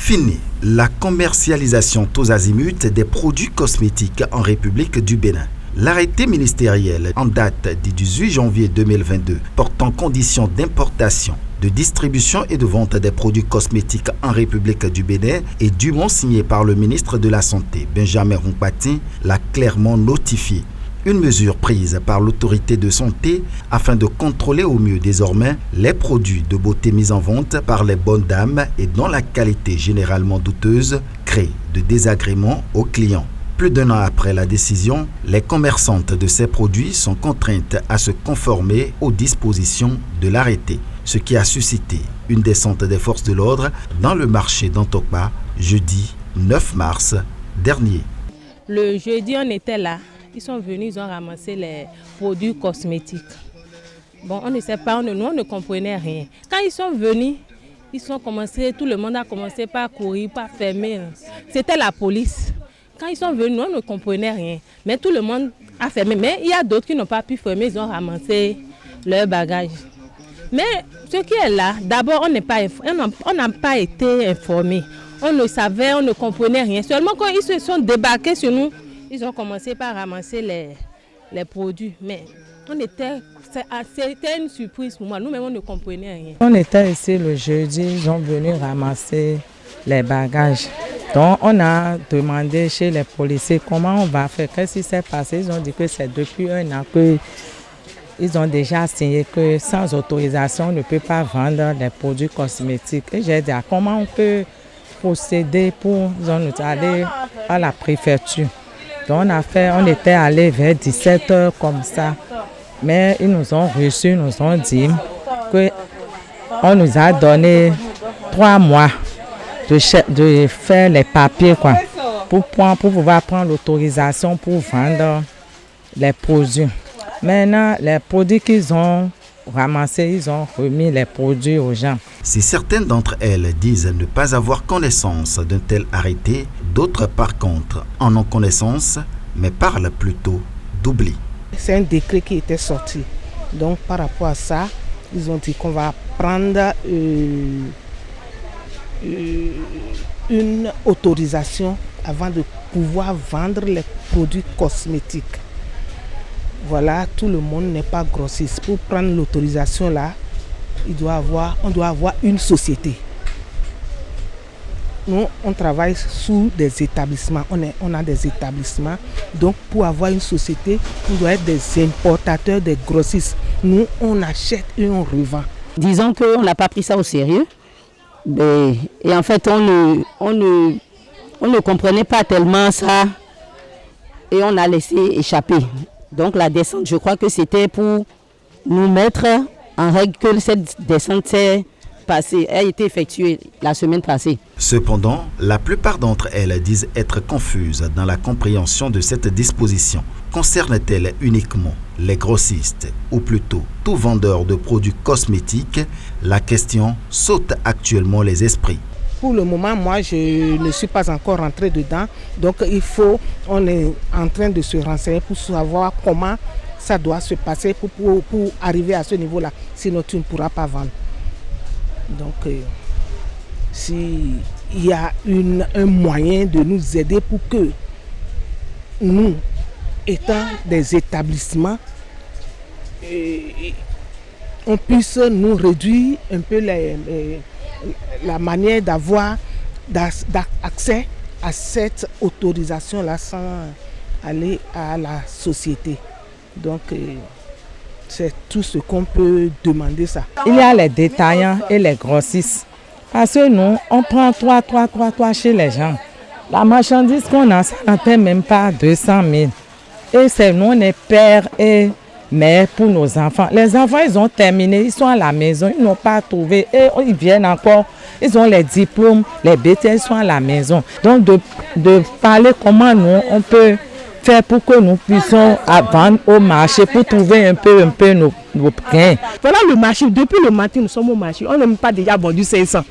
Fini la commercialisation tous azimuts des produits cosmétiques en République du Bénin. L'arrêté ministériel en date du 18 janvier 2022 portant conditions d'importation, de distribution et de vente des produits cosmétiques en République du Bénin est dûment signé par le ministre de la Santé, Benjamin Rompati, l'a clairement notifié. Une mesure prise par l'autorité de santé afin de contrôler au mieux désormais les produits de beauté mis en vente par les bonnes dames et dont la qualité généralement douteuse crée de désagréments aux clients. Plus d'un an après la décision, les commerçantes de ces produits sont contraintes à se conformer aux dispositions de l'arrêté, ce qui a suscité une descente des forces de l'ordre dans le marché d'Antokpa jeudi 9 mars dernier. Le jeudi, on était là. Ils sont venus, ils ont ramassé les produits cosmétiques. Bon, on ne sait pas, nous on ne comprenait rien. Quand ils sont venus, tout le monde a commencé par courir, par fermer. C'était la police. Quand ils sont venus, on ne comprenait rien. Mais tout le monde a fermé. Mais il y a d'autres qui n'ont pas pu fermer, ils ont ramassé leurs bagages. Mais ce qui est là, d'abord, on n'a pas été informés. On ne savait, on ne comprenait rien. Seulement quand ils se sont débarqués sur nous, ils ont commencé par ramasser les produits. Mais c'était une surprise pour moi. Nous-mêmes, on ne comprenait rien. On était ici le jeudi, ils sont venus ramasser les bagages. Donc, on a demandé chez les policiers comment on va faire. Qu'est-ce qui s'est passé? Ils ont dit que c'est depuis un an qu'ils ont déjà signé que sans autorisation, on ne peut pas vendre des produits cosmétiques. Et j'ai dit, comment on peut procéder pour nous aller à la préfecture? Donc on était allé vers 17h comme ça. Mais ils nous ont reçus, ils nous ont dit qu'on nous a donné 3 mois de faire les papiers pour pouvoir prendre l'autorisation pour vendre les produits. Maintenant, les produits qu'ils ont ramassés, ils ont remis les produits aux gens. Si certaines d'entre elles disent ne pas avoir connaissance d'un tel arrêté, d'autres par contre en ont connaissance, mais parlent plutôt d'oubli. C'est un décret qui était sorti. Donc par rapport à ça, ils ont dit qu'on va prendre une autorisation avant de pouvoir vendre les produits cosmétiques. Voilà, tout le monde n'est pas grossiste. Pour prendre l'autorisation là, on doit avoir une société. Nous, on travaille sous des établissements. On a des établissements. Donc, pour avoir une société, on doit être des importateurs, des grossistes. Nous, on achète et on revend. Disons qu'on n'a pas pris ça au sérieux. Et en fait, on ne comprenait pas tellement ça. Et on a laissé échapper. Donc la descente, je crois que c'était pour nous mettre en règle que cette descente a été effectuée la semaine passée. Cependant, la plupart d'entre elles disent être confuses dans la compréhension de cette disposition. Concerne-t-elle uniquement les grossistes ou plutôt tout vendeur de produits cosmétiques? La question saute actuellement les esprits. Pour le moment, moi, je ne suis pas encore rentré dedans. Donc, on est en train de se renseigner pour savoir comment ça doit se passer pour arriver à ce niveau-là. Sinon, tu ne pourras pas vendre. Donc, s'il y a un moyen de nous aider pour que nous, étant des établissements, on puisse nous réduire un peu la manière d'avoir accès à cette autorisation-là sans aller à la société. Donc, c'est tout ce qu'on peut demander ça. Il y a les détaillants et les grossistes. Parce que nous, on prend 3 chez les gens. La marchandise qu'on a, ça n'atteint même pas 200 000. Et c'est nous, on est père et mère pour nos enfants. Les enfants, ils ont terminé, ils sont à la maison, ils n'ont pas trouvé. Et ils viennent encore, ils ont les diplômes, les BTS, ils sont à la maison. Donc, de parler comment nous, on peut faire pour que nous puissions vendre au marché, pour trouver un peu nos gains. Voilà le marché, depuis le matin, nous sommes au marché. On n'a même pas déjà vendu 500.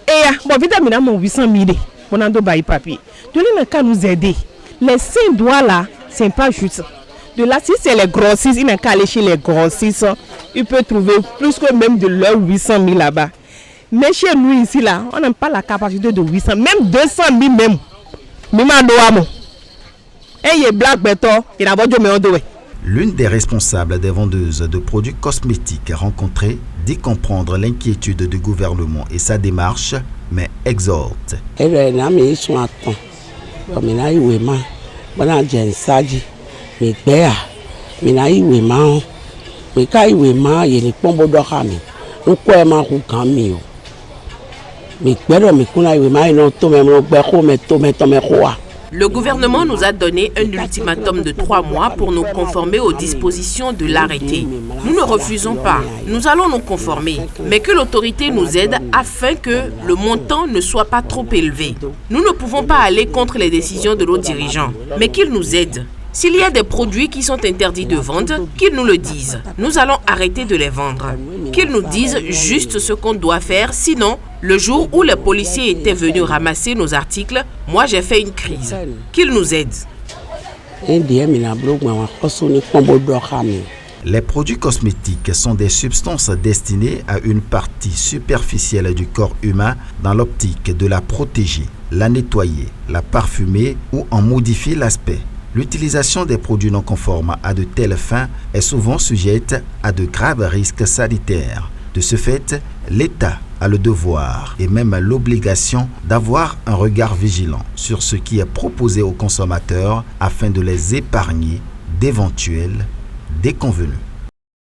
Et bon, vite, mon 800 000. On a deux papiers. De là, qu'à nous aider. Les 5 doigts là, c'est pas juste. De là, si c'est les grossistes, il n'a qu'à aller chez les grossistes. Il peut trouver plus que même de leurs 800 000 là-bas. Mais chez nous ici, là, on n'a pas la capacité de 800, même 200 000 même. L'une des responsables des vendeuses de produits cosmétiques rencontrées dit comprendre l'inquiétude du gouvernement et sa démarche, mais exhorte. Le gouvernement nous a donné un ultimatum de 3 mois pour nous conformer aux dispositions de l'arrêté. Nous ne refusons pas, nous allons nous conformer, mais que l'autorité nous aide afin que le montant ne soit pas trop élevé. Nous ne pouvons pas aller contre les décisions de nos dirigeants, mais qu'ils nous aident. S'il y a des produits qui sont interdits de vente, qu'ils nous le disent. Nous allons arrêter de les vendre. Qu'ils nous disent juste ce qu'on doit faire, sinon, le jour où les policiers étaient venus ramasser nos articles, moi j'ai fait une crise. Qu'ils nous aident. Les produits cosmétiques sont des substances destinées à une partie superficielle du corps humain dans l'optique de la protéger, la nettoyer, la parfumer ou en modifier l'aspect. L'utilisation des produits non conformes à de telles fins est souvent sujette à de graves risques sanitaires. De ce fait, l'État a le devoir et même l'obligation d'avoir un regard vigilant sur ce qui est proposé aux consommateurs afin de les épargner d'éventuels déconvenus.